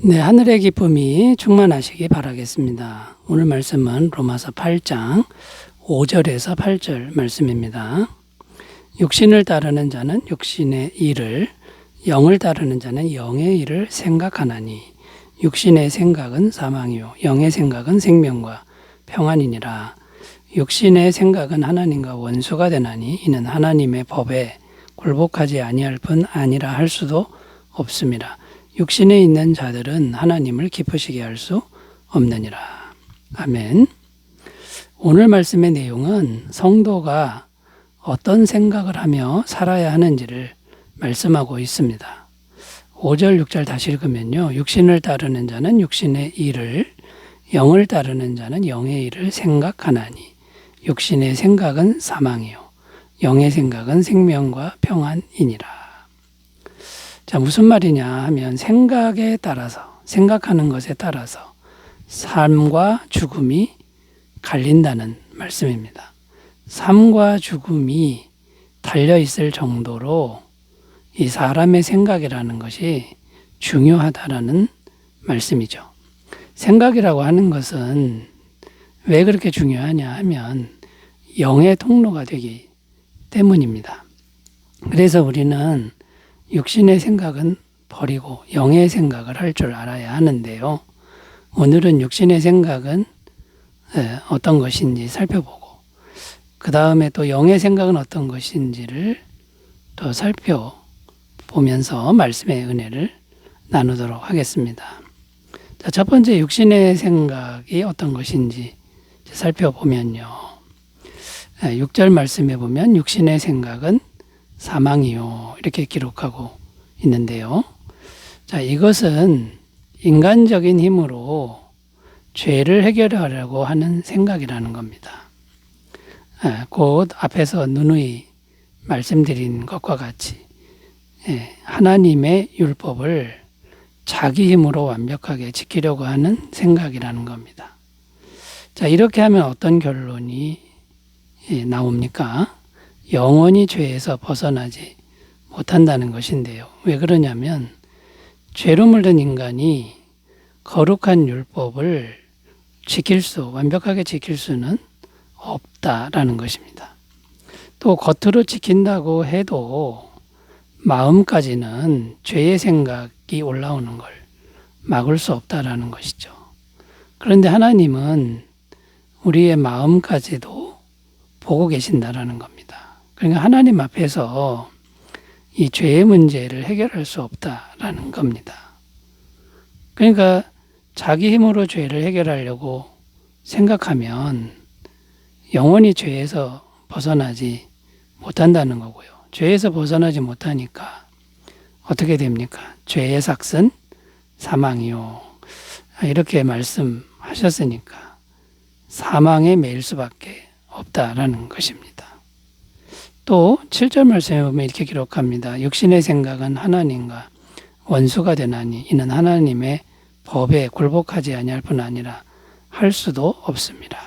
네, 하늘의 기쁨이 충만하시기 바라겠습니다. 오늘 말씀은 로마서 8장 5절에서 8절 말씀입니다. 육신을 따르는 자는 육신의 일을, 영을 따르는 자는 영의 일을 생각하나니 육신의 생각은 사망이요 영의 생각은 생명과 평안이니라. 육신의 생각은 하나님과 원수가 되나니 이는 하나님의 법에 굴복하지 아니할 뿐 아니라 할 수도 없습니다. 육신에 있는 자들은 하나님을 기쁘시게 할 수 없느니라. 아멘. 오늘 말씀의 내용은 성도가 어떤 생각을 하며 살아야 하는지를 말씀하고 있습니다. 5절, 6절 다시 읽으면요. 육신을 따르는 자는 육신의 일을, 영을 따르는 자는 영의 일을 생각하나니 육신의 생각은 사망이요 영의 생각은 생명과 평안이니라. 자, 무슨 말이냐 하면 생각에 따라서, 생각하는 것에 따라서 삶과 죽음이 갈린다는 말씀입니다. 삶과 죽음이 달려있을 정도로 이 사람의 생각이라는 것이 중요하다라는 말씀이죠. 생각이라고 하는 것은 왜 그렇게 중요하냐 하면 영의 통로가 되기 때문입니다. 그래서 우리는 육신의 생각은 버리고 영의 생각을 할 줄 알아야 하는데요. 오늘은 육신의 생각은 어떤 것인지 살펴보고 그 다음에 또 영의 생각은 어떤 것인지를 또 살펴보면서 말씀의 은혜를 나누도록 하겠습니다. 자, 첫 번째 육신의 생각이 어떤 것인지 살펴보면요. 6절 말씀에 보면 육신의 생각은 사망이요 이렇게 기록하고 있는데요. 자, 이것은 인간적인 힘으로 죄를 해결하려고 하는 생각이라는 겁니다. 곧 앞에서 누누이 말씀드린 것과 같이 하나님의 율법을 자기 힘으로 완벽하게 지키려고 하는 생각이라는 겁니다. 자, 이렇게 하면 어떤 결론이 나옵니까? 영원히 죄에서 벗어나지 못한다는 것인데요. 왜 그러냐면 죄로 물든 인간이 거룩한 율법을 완벽하게 지킬 수는 없다라는 것입니다. 또 겉으로 지킨다고 해도 마음까지는 죄의 생각이 올라오는 걸 막을 수 없다라는 것이죠. 그런데 하나님은 우리의 마음까지도 보고 계신다라는 겁니다. 그러니까 하나님 앞에서 이 죄의 문제를 해결할 수 없다라는 겁니다. 그러니까 자기 힘으로 죄를 해결하려고 생각하면 영원히 죄에서 벗어나지 못한다는 거고요. 죄에서 벗어나지 못하니까 어떻게 됩니까? 죄의 삭은 사망이요. 이렇게 말씀하셨으니까 사망에 매일 수밖에 없다라는 것입니다. 또 7절 말씀에 보면 이렇게 기록합니다. 육신의 생각은 하나님과 원수가 되나니 이는 하나님의 법에 굴복하지 아니할 뿐 아니라 할 수도 없습니다.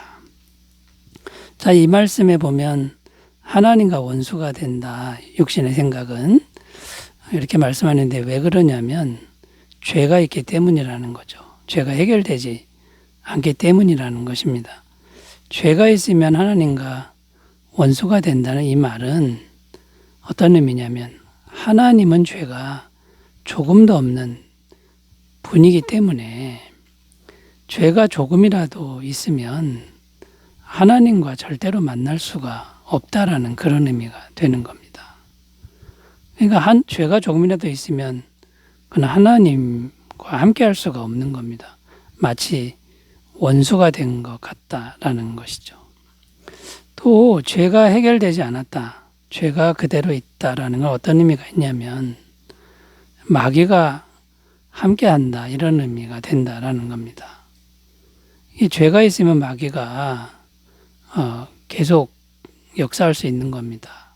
자, 이 말씀에 보면 하나님과 원수가 된다. 육신의 생각은 이렇게 말씀하는데 왜 그러냐면 죄가 있기 때문이라는 거죠. 죄가 해결되지 않기 때문이라는 것입니다. 죄가 있으면 하나님과 원수가 된다는 이 말은 어떤 의미냐면 하나님은 죄가 조금도 없는 분이기 때문에 죄가 조금이라도 있으면 하나님과 절대로 만날 수가 없다라는 그런 의미가 되는 겁니다. 그러니까 죄가 조금이라도 있으면 그는 하나님과 함께 할 수가 없는 겁니다. 마치 원수가 된 것 같다라는 것이죠. 또 죄가 해결되지 않았다. 죄가 그대로 있다라는 건 어떤 의미가 있냐면 마귀가 함께한다 이런 의미가 된다라는 겁니다. 이 죄가 있으면 마귀가 계속 역사할 수 있는 겁니다.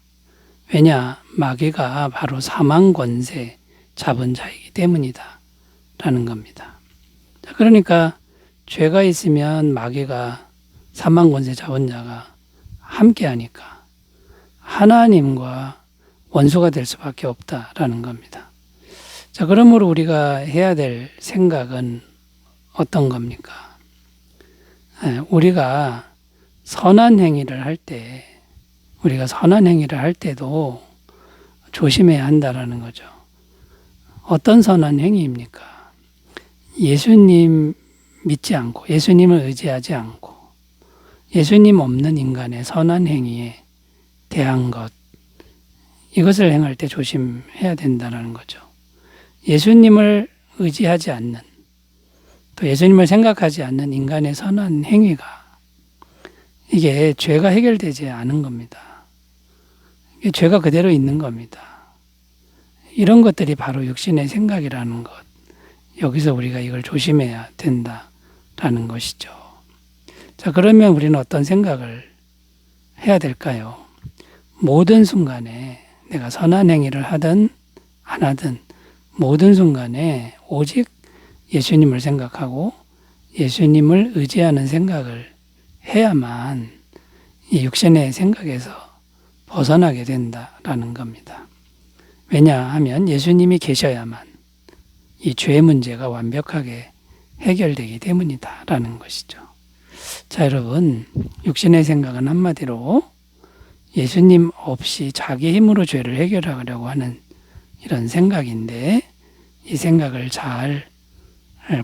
왜냐? 마귀가 바로 사망 권세 잡은 자이기 때문이다 라는 겁니다. 그러니까 죄가 있으면 마귀가 사망 권세 잡은 자가 함께 하니까 하나님과 원수가 될 수밖에 없다라는 겁니다. 자, 그러므로 우리가 해야 될 생각은 어떤 겁니까? 우리가 선한 행위를 할 때, 우리가 선한 행위를 할 때도 조심해야 한다라는 거죠. 어떤 선한 행위입니까? 예수님 믿지 않고, 예수님을 의지하지 않고, 예수님 없는 인간의 선한 행위에 대한 것, 이것을 행할 때 조심해야 된다는 거죠. 예수님을 의지하지 않는, 또 예수님을 생각하지 않는 인간의 선한 행위가 이게 죄가 해결되지 않은 겁니다. 이게 죄가 그대로 있는 겁니다. 이런 것들이 바로 육신의 생각이라는 것. 여기서 우리가 이걸 조심해야 된다라는 것이죠. 자, 그러면 우리는 어떤 생각을 해야 될까요? 모든 순간에 내가 선한 행위를 하든 안 하든 모든 순간에 오직 예수님을 생각하고 예수님을 의지하는 생각을 해야만 이 육신의 생각에서 벗어나게 된다라는 겁니다. 왜냐하면 예수님이 계셔야만 이 죄 문제가 완벽하게 해결되기 때문이다라는 것이죠. 자, 여러분, 육신의 생각은 한마디로 예수님 없이 자기 힘으로 죄를 해결하려고 하는 이런 생각인데, 이 생각을 잘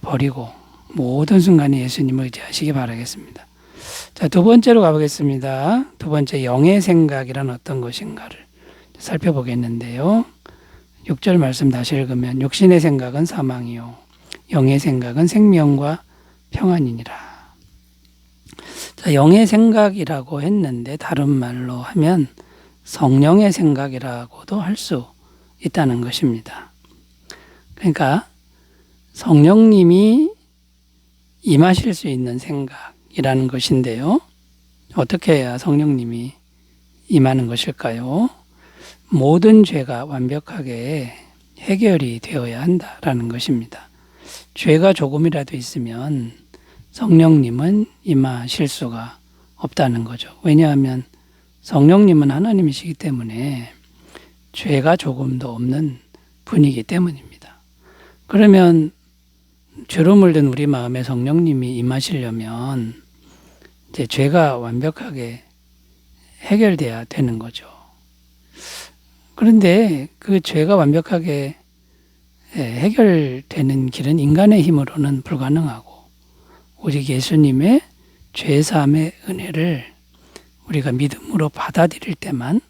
버리고 모든 순간에 예수님을 의지하시기 바라겠습니다. 자, 두 번째로 가보겠습니다. 두 번째, 영의 생각이란 어떤 것인가를 살펴보겠는데요. 6절 말씀 다시 읽으면 육신의 생각은 사망이요 영의 생각은 생명과 평안이니라. 자, 영의 생각이라고 했는데 다른 말로 하면 성령의 생각이라고도 할 수 있다는 것입니다. 그러니까 성령님이 임하실 수 있는 생각이라는 것인데요. 어떻게 해야 성령님이 임하는 것일까요? 모든 죄가 완벽하게 해결이 되어야 한다라는 것입니다. 죄가 조금이라도 있으면 성령님은 임하실 수가 없다는 거죠. 왜냐하면 성령님은 하나님이시기 때문에 죄가 조금도 없는 분이기 때문입니다. 그러면 죄로 물든 우리 마음에 성령님이 임하시려면 이제 죄가 완벽하게 해결돼야 되는 거죠. 그런데 그 죄가 완벽하게 해결되는 길은 인간의 힘으로는 불가능하고 오직 예수님의 죄사함의 은혜를 우리가 믿음으로 받아들일 때만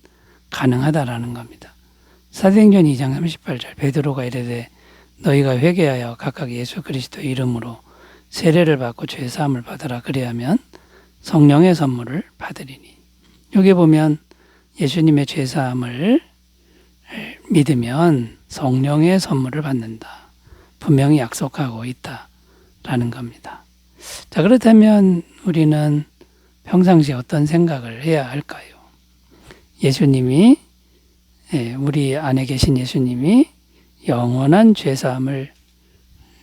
가능하다라는 겁니다. 사도행전 2장 38절 베드로가 이르되 너희가 회개하여 각각 예수 그리스도 이름으로 세례를 받고 죄사함을 받으라 그리하면 성령의 선물을 받으리니. 여기 보면 예수님의 죄사함을 믿으면 성령의 선물을 받는다. 분명히 약속하고 있다라는 겁니다. 자, 그렇다면 우리는 평상시에 어떤 생각을 해야 할까요? 예수님이, 우리 안에 계신 예수님이 영원한 죄사함을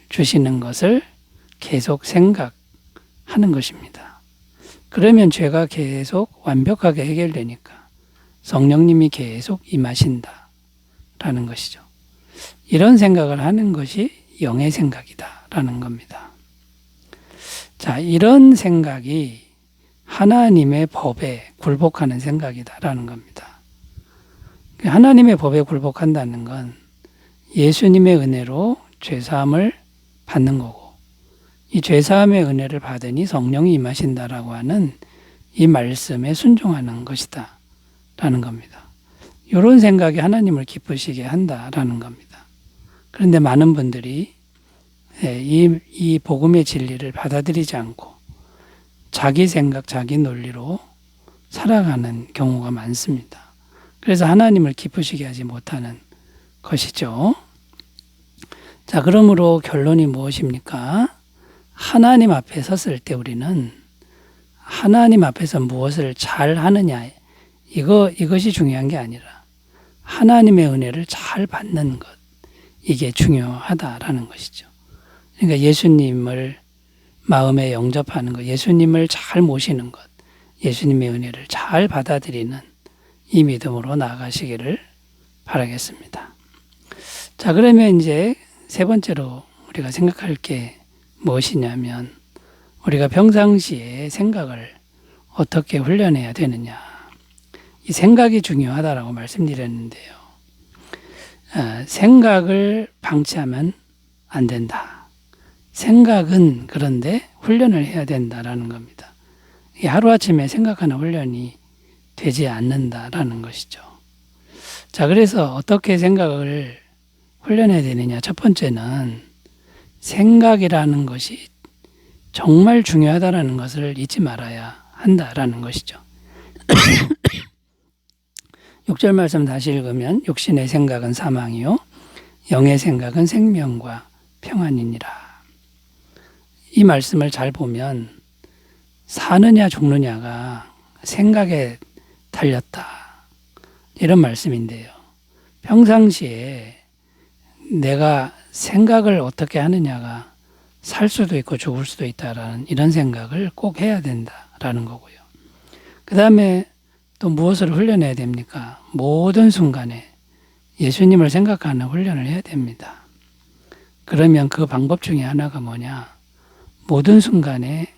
주시는 것을 계속 생각하는 것입니다. 그러면 죄가 계속 완벽하게 해결되니까 성령님이 계속 임하신다라는 것이죠. 이런 생각을 하는 것이 영의 생각이다라는 겁니다. 자, 이런 생각이 하나님의 법에 굴복하는 생각이다라는 겁니다. 하나님의 법에 굴복한다는 건 예수님의 은혜로 죄사함을 받는 거고, 이 죄사함의 은혜를 받으니 성령이 임하신다라고 하는 이 말씀에 순종하는 것이다 라는 겁니다. 이런 생각이 하나님을 기쁘시게 한다라는 겁니다. 그런데 많은 분들이 이 복음의 진리를 받아들이지 않고 자기 생각, 자기 논리로 살아가는 경우가 많습니다. 그래서 하나님을 기쁘시게 하지 못하는 것이죠. 자, 그러므로 결론이 무엇입니까? 하나님 앞에 섰을 때 우리는 하나님 앞에서 무엇을 잘 하느냐, 이것이 중요한 게 아니라 하나님의 은혜를 잘 받는 것, 이게 중요하다라는 것이죠. 그러니까 예수님을 마음에 영접하는 것, 예수님을 잘 모시는 것, 예수님의 은혜를 잘 받아들이는 이 믿음으로 나아가시기를 바라겠습니다. 자, 그러면 이제 세 번째로 우리가 생각할 게 무엇이냐면 우리가 평상시에 생각을 어떻게 훈련해야 되느냐. 이 생각이 중요하다라고 말씀드렸는데요. 생각을 방치하면 안 된다. 생각은 그런데 훈련을 해야 된다라는 겁니다. 이 하루아침에 생각하는 훈련이 되지 않는다라는 것이죠. 자, 그래서 어떻게 생각을 훈련해야 되느냐. 첫 번째는 생각이라는 것이 정말 중요하다라는 것을 잊지 말아야 한다라는 것이죠. 6절 말씀 다시 읽으면 육신의 생각은 사망이요 영의 생각은 생명과 평안이니라. 이 말씀을 잘 보면 사느냐 죽느냐가 생각에 달렸다. 이런 말씀인데요. 평상시에 내가 생각을 어떻게 하느냐가 살 수도 있고 죽을 수도 있다라는 이런 생각을 꼭 해야 된다라는 거고요. 그 다음에 또 무엇을 훈련해야 됩니까? 모든 순간에 예수님을 생각하는 훈련을 해야 됩니다. 그러면 그 방법 중에 하나가 뭐냐? 모든 순간에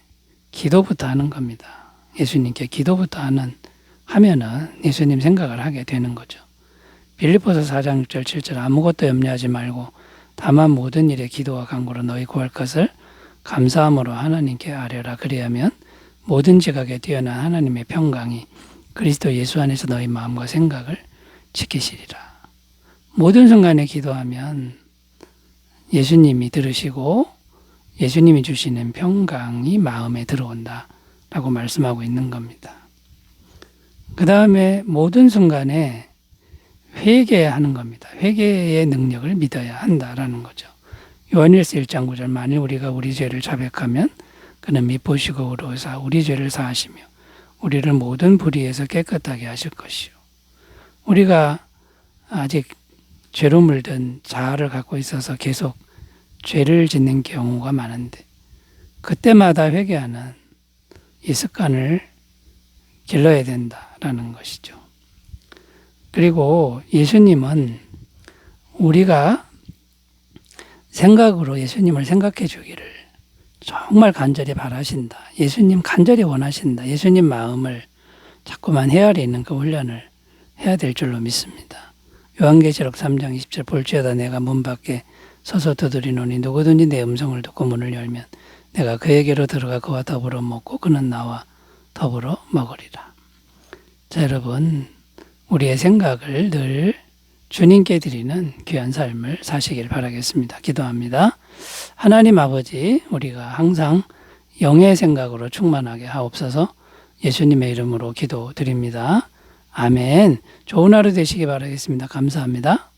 기도부터 하는 겁니다. 예수님께 기도부터 하면은 예수님 생각을 하게 되는 거죠. 빌립보서 4장 6절 7절 아무것도 염려하지 말고 다만 모든 일에 기도와 간구로 너희 구할 것을 감사함으로 하나님께 아뢰라. 그리하면 모든 지각에 뛰어난 하나님의 평강이 그리스도 예수 안에서 너희 마음과 생각을 지키시리라. 모든 순간에 기도하면 예수님이 들으시고 예수님이 주시는 평강이 마음에 들어온다라고 말씀하고 있는 겁니다. 그 다음에 모든 순간에 회개하는 겁니다. 회개의 능력을 믿어야 한다라는 거죠. 요한일서 1장 9절 만일 우리가 우리 죄를 자백하면 그는 미보시고 의로우사 우리 죄를 사하시며 우리를 모든 불의에서 깨끗하게 하실 것이요. 우리가 아직 죄로 물든 자아를 갖고 있어서 계속 죄를 짓는 경우가 많은데 그때마다 회개하는 이 습관을 길러야 된다라는 것이죠. 그리고 예수님은 우리가 생각으로 예수님을 생각해 주기를 정말 간절히 바라신다. 예수님 간절히 원하신다. 예수님 마음을 자꾸만 헤아리는 그 훈련을 해야 될 줄로 믿습니다. 요한계시록 3장 20절 볼지어다 내가 문 밖에 서서 두드리노니 누구든지 내 음성을 듣고 문을 열면 내가 그에게로 들어가 그와 더불어 먹고 그는 나와 더불어 먹으리라. 자, 여러분 우리의 생각을 늘 주님께 드리는 귀한 삶을 사시길 바라겠습니다. 기도합니다. 하나님 아버지, 우리가 항상 영의 생각으로 충만하게 하옵소서. 예수님의 이름으로 기도드립니다. 아멘. 좋은 하루 되시기 바라겠습니다. 감사합니다.